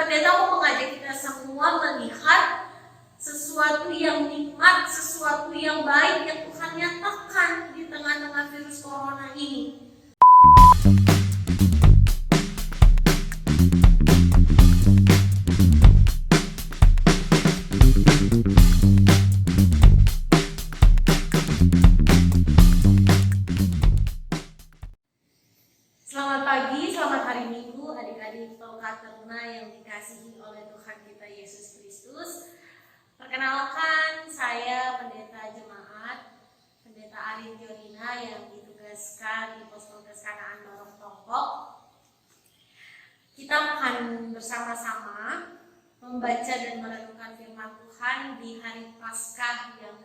Pendeta mau mengajak kita semua melihat sesuatu yang nikmat, sesuatu yang baik yang Tuhan nyatakan di tengah-tengah virus corona ini. Selamat pagi, selamat hari Minggu adik-adik Pelkat Teruna yang dikasihi oleh Tuhan kita Yesus Kristus. Perkenalkan, saya pendeta jemaat, pendeta Arin Jorina yang ditugaskan di Poskes Kanaan Barong Tongkok. Kita akan bersama-sama membaca dan merenungkan firman Tuhan di hari Paskah yang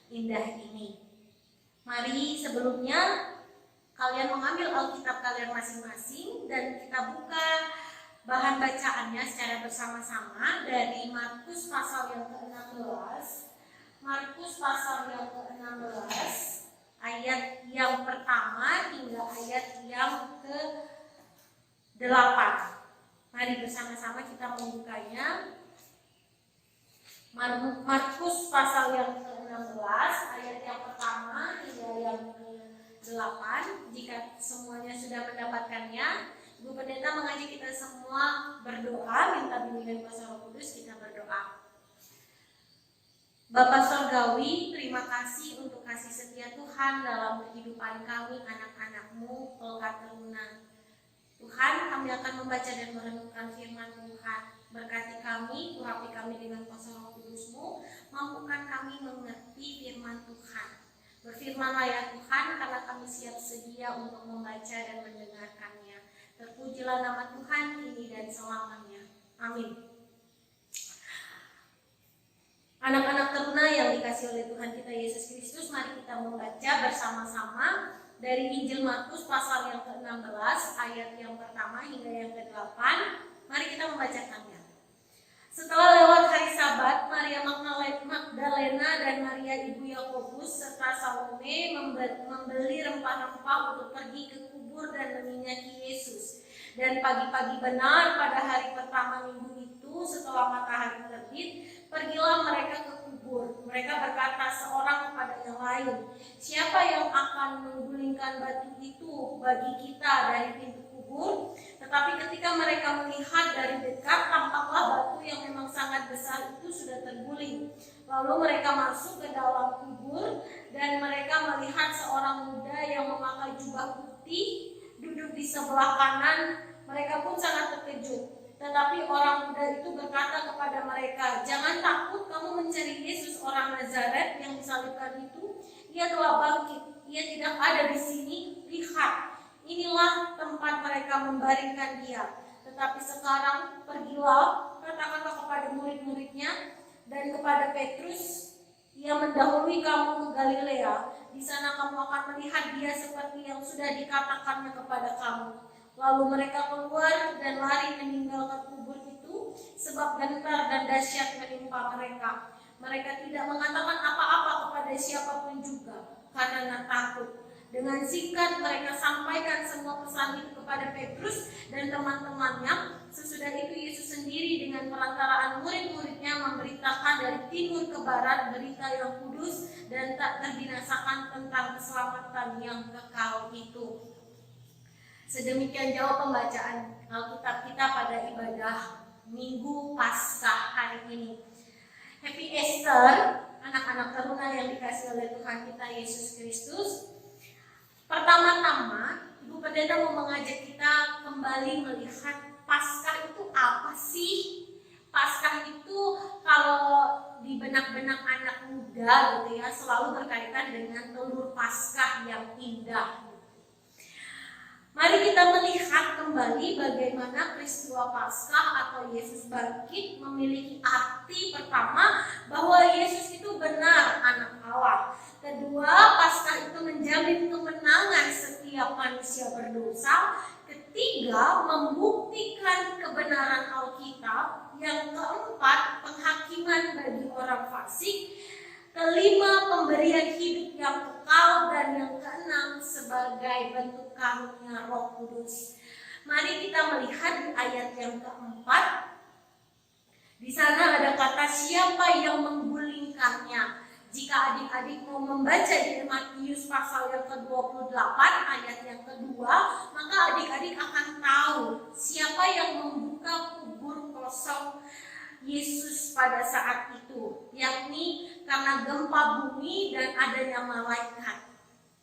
indah ini. Mari sebelumnya kalian mengambil Alkitab kalian masing-masing dan kita buka bahan bacaannya secara bersama-sama dari Markus pasal yang ke-16. Markus pasal yang ke-16 ayat yang pertama hingga ayat yang ke-8. Mari bersama-sama kita membukanya. Markus pasal yang ke-16 ayat yang pertama hingga yang ke-8. Jika semuanya sudah mendapatkannya, Ibu Pendeta mengajak kita semua berdoa, minta bimbingan kuasa Roh Kudus. Kita berdoa. Bapa Sorgawi, terima kasih untuk kasih setia Tuhan dalam kehidupan kami anak-anak-Mu Pelkat Teruna. Tuhan, kami akan membaca dan merenungkan firman Tuhan. Berkati kami, urapi kami dengan kuasa Roh Kudus-Mu, mampukan kami mengerti firman Tuhan. Berfirmanlah ya Tuhan, karena kami siap sedia untuk membaca dan mendengarkannya. Terpujilah nama Tuhan kini dan selamanya. Amin. Anak-anak teruna yang dikasihi oleh Tuhan kita Yesus Kristus, mari kita membaca bersama-sama dari Injil Markus pasal yang ke-16 ayat yang pertama hingga yang ke-8. Mari kita membacakannya. Setelah lewat hari Sabat, Maria Magdalena dan Maria ibu Yakobus serta Salome membeli rempah-rempah untuk pergi ke kubur dan meminyaki Yesus. Dan pagi-pagi benar pada hari pertama minggu itu, setelah matahari terbit, pergilah mereka ke kubur. Mereka berkata seorang kepada yang lain, "Siapa yang akan menggulingkan batu itu bagi kita dari pintu kubur?" Tetapi ketika mereka melihat dari dekat, tampaklah batu yang memang sangat besar itu sudah terguling. Lalu mereka masuk ke dalam kubur dan mereka melihat seorang muda yang memakai jubah putih duduk di sebelah kanan. Mereka pun sangat terkejut. Tetapi orang muda itu berkata kepada mereka, "Jangan takut, kamu mencari Yesus orang Nazaret yang disalibkan itu. Ia telah bangkit. Ia tidak ada di sini. Lihat, inilah tempat mereka membaringkan dia. Tetapi sekarang pergilah, katakanlah kepada murid-muridnya dan kepada Petrus, ia mendahului kamu ke Galilea. Di sana kamu akan melihat dia seperti yang sudah dikatakannya kepada kamu." Lalu mereka keluar dan lari meninggalkan kubur itu, sebab gentar dan dahsyat menimpa mereka. Mereka tidak mengatakan apa-apa kepada siapapun juga, karena takut. Dengan singkat mereka sampaikan semua pesan itu kepada Petrus dan teman-temannya. Sesudah itu Yesus sendiri dengan perantaraan murid-muridnya memberitakan dari timur ke barat berita yang kudus dan tak terbinasakan tentang keselamatan yang kekal itu. Sedemikian jauh pembacaan Alkitab kita pada ibadah Minggu Paskah hari ini. Happy Easter, anak-anak teruna yang dikasihi oleh Tuhan kita Yesus Kristus. Pertama-tama, Ibu Pendeta mau mengajak kita kembali melihat Paskah itu apa sih? Paskah itu kalau di benak-benak anak muda gitu ya, selalu berkaitan dengan telur Paskah yang indah. Mari kita melihat kembali bagaimana peristiwa Paskah atau Yesus bangkit memiliki arti pertama bahwa Yesus itu benar anak Allah. Kedua, Paskah itu menjamin kemenangan setiap manusia berdosa. Ketiga, membuktikan kebenaran Alkitab. Yang keempat, penghakiman bagi orang fasik. Kelima, pemberian hidup yang kekal. Dan yang keenam, sebagai bentuk karunia Roh Kudus. Mari kita melihat di ayat yang keempat. siapa yang menggulingkannya. Jika adik-adik mau membaca di Matius pasal yang ke-28 ayat yang kedua, maka adik-adik akan tahu siapa yang membuka kubur kosong Yesus pada saat itu, yakni karena gempa bumi dan adanya malaikat.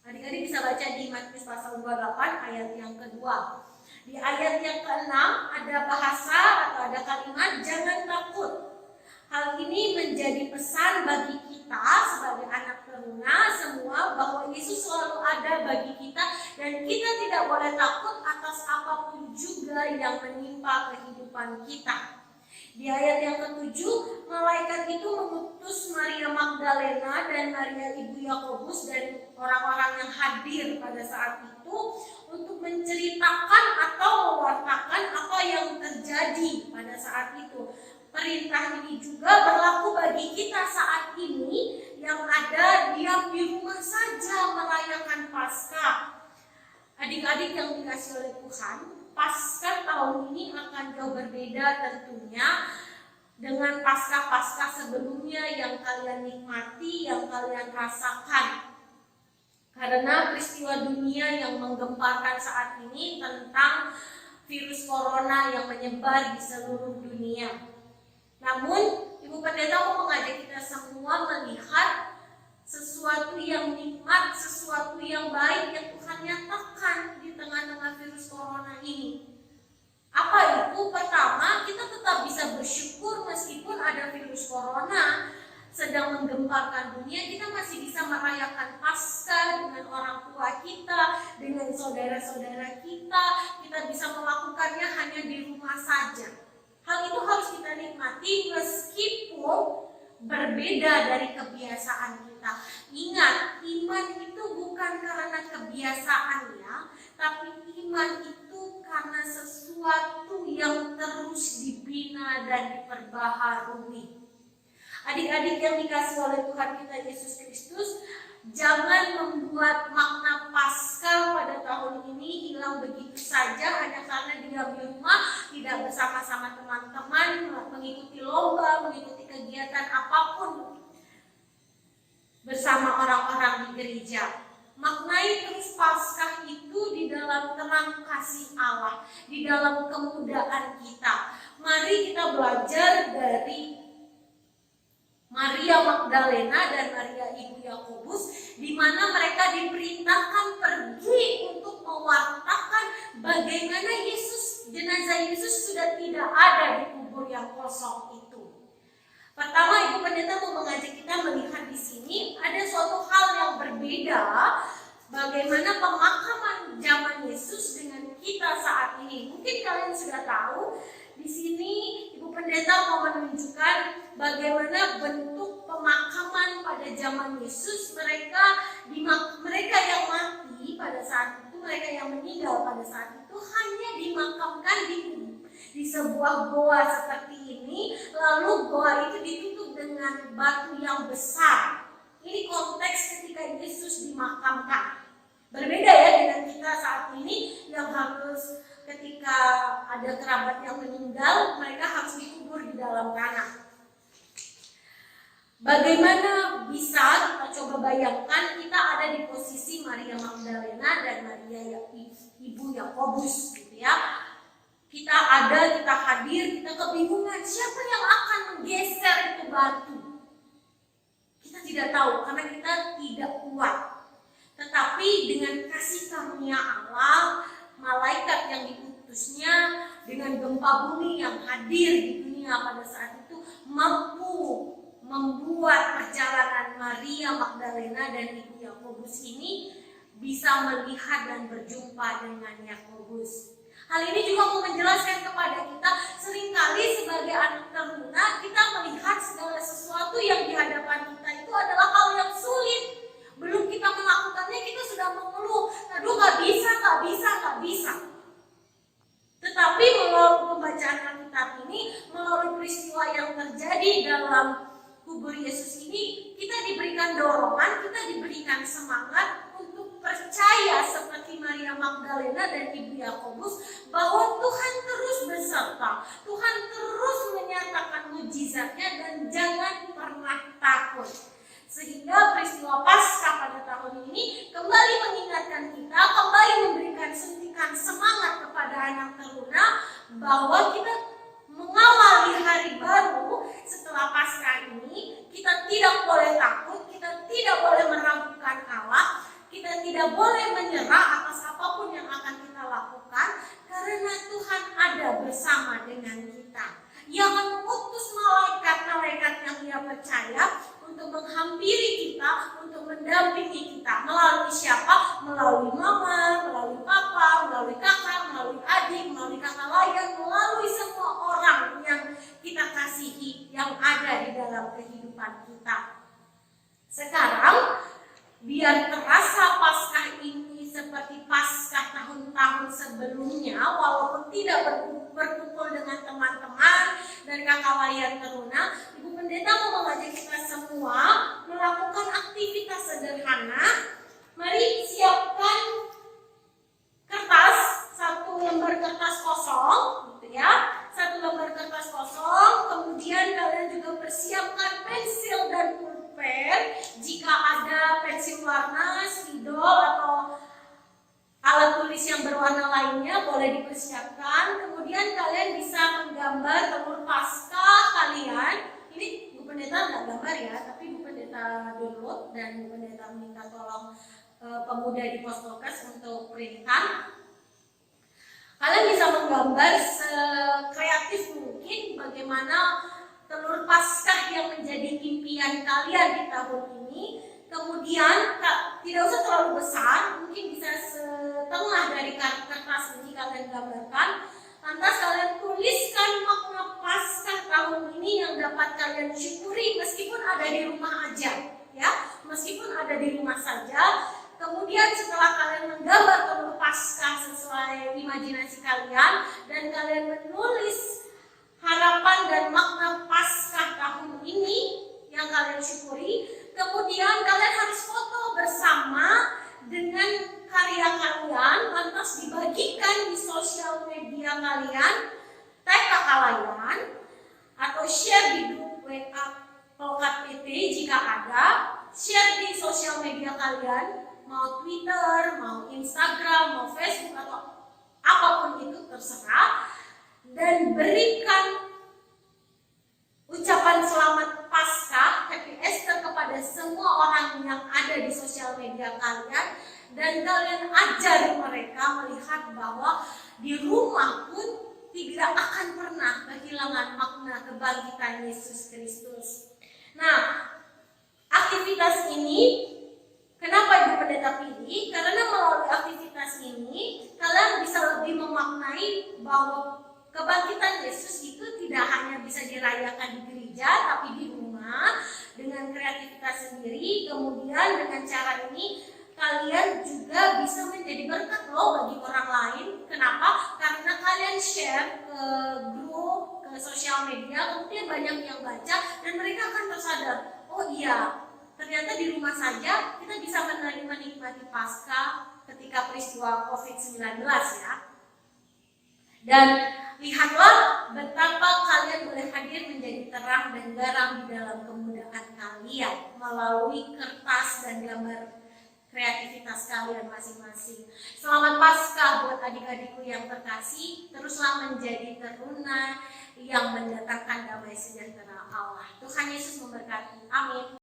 Adik-adik bisa baca di Matius pasal 28 ayat yang kedua. Di ayat yang ke-6 ada bahasa atau ada kalimat jangan takut. Hal ini menjadi pesan bagi kita sebagai anak teruna semua bahwa Yesus selalu ada bagi kita dan kita tidak boleh takut atas apapun juga yang menimpa kehidupan kita. Di ayat yang ke-7, malaikat itu mengutus Maria Magdalena dan Maria ibu Yakobus dan orang-orang yang hadir pada saat itu untuk menceritakan atau mewartakan apa yang terjadi pada saat itu. Perintah ini juga berlaku bagi kita saat ini yang ada diam di rumah saja merayakan Paskah. Adik-adik yang dikasih oleh Tuhan, Paskah tahun ini akan jauh berbeda tentunya dengan Paskah-Paskah sebelumnya yang kalian nikmati, yang kalian rasakan. Karena peristiwa dunia yang menggemparkan saat ini tentang virus corona yang menyebar di seluruh dunia. Namun, Ibu Pendeta mau mengajak kita semua melihat sesuatu yang nikmat, sesuatu yang baik yang Tuhan nyatakan di tengah-tengah virus corona ini. Apa itu? Pertama, kita tetap bisa bersyukur meskipun ada virus corona sedang menggemparkan dunia, kita masih bisa merayakan Paskah dengan orang tua kita, dengan saudara-saudara kita bisa melakukannya hanya di rumah saja. Hal itu harus kita nikmati meskipun berbeda dari kebiasaan kita. Ingat, iman itu bukan karena kebiasaan ya, tapi iman itu karena sesuatu yang terus dibina dan diperbaharui. Adik-adik yang dikasih oleh Tuhan kita Yesus Kristus, jangan membuat makna Paskah pada tahun ini hilang begitu saja hanya karena diam di rumah, tidak bersama-sama teman-teman, mengikuti lomba, mengikuti kegiatan apapun bersama orang-orang di gereja. Maknai terus Paskah itu di dalam terang kasih Allah, di dalam kemudahan kita. Mari kita belajar dari Maria Magdalena dan Maria ibu Yakobus, di mana mereka diperintahkan pergi untuk mewartakan bagaimana jenazah Yesus sudah tidak ada di kubur yang kosong itu. Pertama, Ibu Pendeta mau mengajak kita melihat di sini ada suatu hal yang berbeda, bagaimana pemakaman zaman Yesus dengan kita saat ini. Mungkin kalian sudah tahu. Di sini Ibu Pendeta mau menunjukkan bagaimana bentuk pemakaman pada zaman Yesus. Mereka yang mati pada saat itu, mereka yang meninggal pada saat itu hanya dimakamkan di sebuah goa seperti ini. Lalu goa itu ditutup dengan batu yang besar. Ini konteks ketika Yesus dimakamkan. Berbeda ya dengan kita saat ini yang harus ketika ada kerabat yang meninggal, mereka harus dikubur di dalam tanah. Bagaimana bisa kita coba bayangkan kita ada di posisi Maria Magdalena dan Maria ibu Yakobus gitu ya. Kita ada, kita hadir, kita kebingungan siapa yang akan menggeser itu batu. Kita tidak tahu karena kita tidak kuat. Tetapi dengan kasih karunia Allah, malaikat yang diutusnya, dengan gempa bumi yang hadir di dunia pada saat itu, mampu membuat perjalanan Maria Magdalena dan ibu Yakobus ini bisa melihat dan berjumpa dengan Yakobus. Hal ini juga mau menjelaskan kepada kita, seringkali sebagai anak teruna kita melihat segala sesuatu yang di hadapan kita itu adalah hal yang sulit. Belum kita melakukannya kita sudah mengeluh, aduh gak bisa. Tetapi melalui pembacaan Alkitab ini, melalui peristiwa yang terjadi dalam kubur Yesus ini, kita diberikan dorongan, kita diberikan semangat untuk percaya seperti Maria Magdalena dan ibu Yakobus bahwa Tuhan terus beserta, Tuhan terus menyatakan mujizatnya dan Ia akan mengutus malaikat-malaikat yang ia percaya untuk menghampiri kita, untuk mendampingi kita. Melalui siapa? Melalui mama, melalui papa, melalui kakak, melalui adik, melalui kakak lain, melalui semua orang yang kita kasihi yang ada di dalam kehidupan kita. Sekarang biar terasa Paskah ini seperti Paskah tahun-tahun sebelumnya, walaupun tidak berkumpul dengan teman-teman dan kakak layan teruna, Ibu Pendeta mau mengajak kita semua melakukan aktivitas sederhana. Mari siapkan kertas, satu lembar kertas kosong, gitu ya, satu lembar kertas kosong. Kemudian kalian juga persiapkan pensil dan pulpen. Jika ada pensil warna, spidol atau alat tulis yang berwarna lainnya boleh dipersiapkan. Kemudian kalian bisa menggambar telur Paskah kalian. Ini Bu Pendeta nggak gambar ya, tapi Bu Pendeta download dan Bu Pendeta minta tolong pemuda di Pospolkes untuk printan. Kalian bisa menggambar sekreatif mungkin bagaimana telur Paskah yang menjadi impian kalian di tahun ini. Kemudian tidak usah terlalu besar, mungkin bisa setengah dari kertas ini kalian gambarkan. Lantas kalian tuliskan makna Paskah tahun ini yang dapat kalian syukuri meskipun ada di rumah aja, ya, meskipun ada di rumah saja. Kemudian setelah kalian menggambar telur Paskah sesuai imajinasi kalian dan kalian menulis harapan dan makna Paskah tahun ini yang kalian syukuri, kemudian kalian harus foto bersama dengan karya kalian, lantas dibagikan di sosial media kalian, tag kakak layan, atau share di grup WA Polkat PT jika ada, share di sosial media kalian, mau Twitter, mau Instagram, mau Facebook, atau apapun itu terserah, dan berikan ucapan selamat Paskah, Happy Easter kepada semua orang yang ada di sosial media kalian, dan kalian ajari mereka melihat bahwa di rumah pun tidak akan pernah kehilangan makna kebangkitan Yesus Kristus. Nah, aktivitas ini kenapa Ibu Pendeta pilih? Karena melalui aktivitas ini kalian bisa lebih memaknai bahwa kebangkitan Yesus itu tidak hanya bisa dirayakan di gereja, tapi di rumah dengan kreativitas sendiri. Kemudian dengan cara ini kalian juga bisa menjadi berkat loh bagi orang lain. Kenapa? Karena kalian share ke grup, ke sosial media, kemudian banyak yang baca dan mereka akan tersadar, oh iya, ternyata di rumah saja kita bisa menikmati Paskah ketika peristiwa COVID-19 ya. Dan lihatlah betapa kalian boleh hadir menjadi terang dan garam di dalam kemudahan kalian melalui kertas dan gambar kreativitas kalian masing-masing. Selamat Paskah buat adik-adikku yang terkasih. Teruslah menjadi teruna yang mendatangkan damai sejahtera Allah. Tuhan Yesus memberkati. Amin.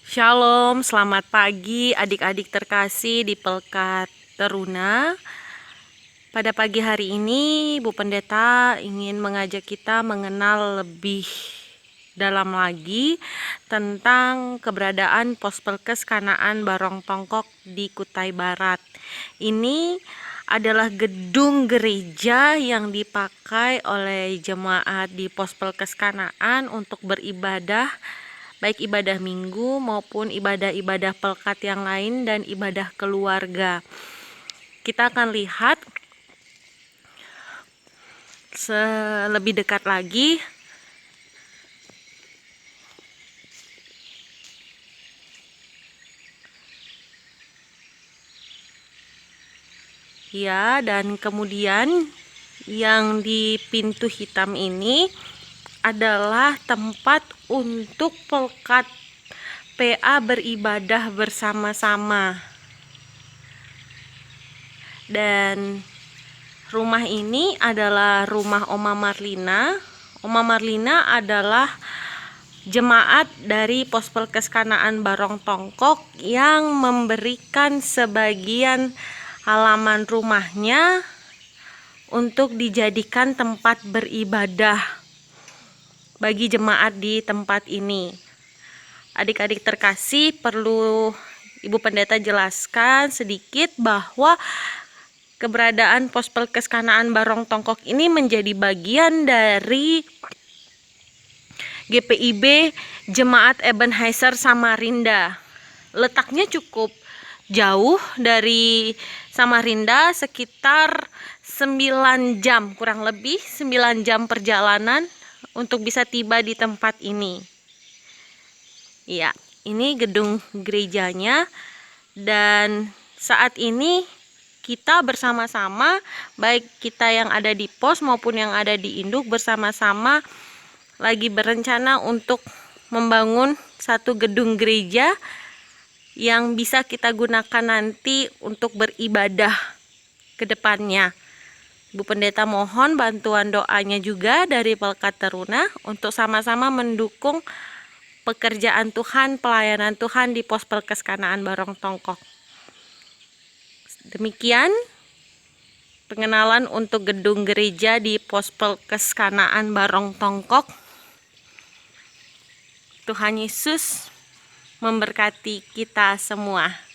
Shalom, selamat pagi adik-adik terkasih di Pelkat Teruna. Pada pagi hari ini Bu Pendeta ingin mengajak kita mengenal lebih dalam lagi tentang keberadaan Pospolkes Kanaan Barong Tongkok di Kutai Barat. Ini adalah gedung gereja yang dipakai oleh jemaat di Pospolkes Kanaan untuk beribadah, baik ibadah minggu maupun ibadah-ibadah pelkat yang lain dan ibadah keluarga. Kita akan lihat lebih dekat lagi ya, dan kemudian yang di pintu hitam ini adalah tempat untuk pelkat PA beribadah bersama-sama. Dan rumah ini adalah rumah Oma Marlina. Oma Marlina adalah jemaat dari Pospolkes Kanaan Barong Tongkok yang memberikan sebagian halaman rumahnya untuk dijadikan tempat beribadah bagi jemaat di tempat ini. Adik-adik terkasih, perlu Ibu Pendeta jelaskan sedikit bahwa keberadaan Pospelkes Kanaan Barong Tongkok ini menjadi bagian dari GPIB Jemaat Ebenezer Samarinda. Letaknya cukup jauh dari Samarinda, sekitar 9 jam, kurang lebih 9 jam perjalanan untuk bisa tiba di tempat ini. Ya, ini gedung gerejanya, dan saat ini kita bersama-sama, baik kita yang ada di pos maupun yang ada di induk, bersama-sama lagi berencana untuk membangun satu gedung gereja yang bisa kita gunakan nanti untuk beribadah ke depannya. Ibu Pendeta mohon bantuan doanya juga dari Pelkat Teruna untuk sama-sama mendukung pekerjaan Tuhan, pelayanan Tuhan di Pospelkes Kanaan Barong Tongkok. Demikian pengenalan untuk gedung gereja di Pospelkes Kanaan Barong Tongkok. Tuhan Yesus memberkati kita semua.